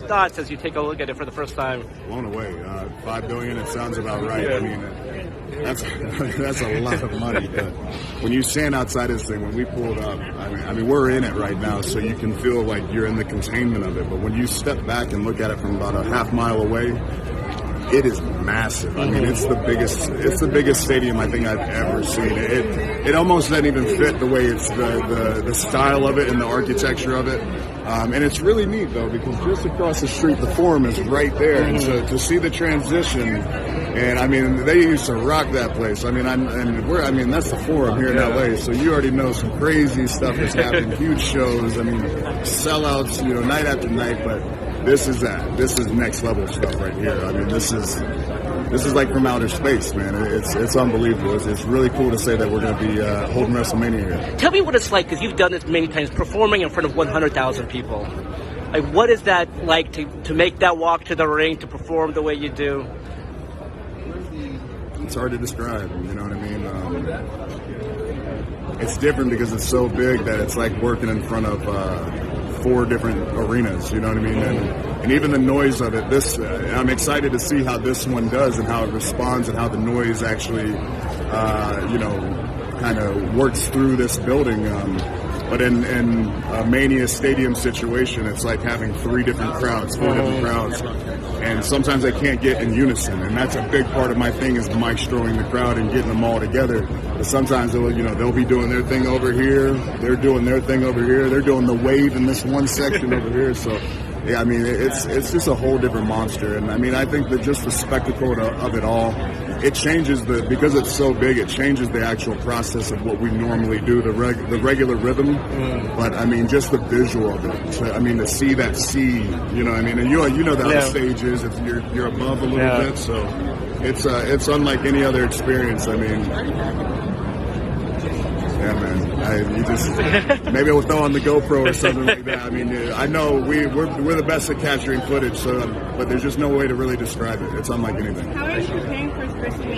thoughts as you take a look at it for the first time? Blown away. $5 billion. It sounds about right. I mean, that's a lot of money. But when you stand outside this thing, when we pulled up, I mean, we're in it right now, so you can feel like you're in the containment of it. But when you step back and look at it from about a half mile away, it is massive. I mean, it's the biggest stadium I think I've ever seen. It almost doesn't even fit the way it's the style of it and the architecture of it. And it's really neat though, because just across the street, the Forum is right there, and so to see the transition. And I mean, they used to rock that place. I mean, that's the Forum here in LA. So you already know some crazy stuff that's happening, huge shows. I mean, sellouts, night after night. But this is next level stuff right here. I mean, this is like from outer space, man. It's unbelievable. It's really cool to say that we're going to be holding WrestleMania here. Tell me what it's like, because you've done this many times, performing in front of 100,000 people. Like, what is that like to make that walk to the ring, to perform the way you do? It's hard to describe, you know what I mean? It's different because it's so big that it's like working in front of 4 different arenas, you know what I mean? And even the noise of it, I'm excited to see how this one does and how it responds and how the noise actually, kind of works through this building. But in a Mania Stadium situation, it's like having 3 different crowds, 4 different crowds. And sometimes they can't get in unison. And that's a big part of my thing, is maestroing the crowd and getting them all together. But sometimes they'll be doing their thing over here. They're doing their thing over here. They're doing the wave in this one section over here. So, yeah, I mean, it's just a whole different monster. And I mean, I think that just the spectacle of it all, it changes because it's so big, it changes the actual process of what we normally do, the regular rhythm. But I mean, just the visual of it. So, I mean, to see that sea, you know what I mean? And you know how the stage is, you're above a little bit, so it's unlike any other experience. I mean, yeah, man. Maybe I'll throw on the GoPro or something like that. I mean, I know we're the best at capturing footage, but there's just no way to really describe it. It's unlike anything. How are you preparing for WrestleMania?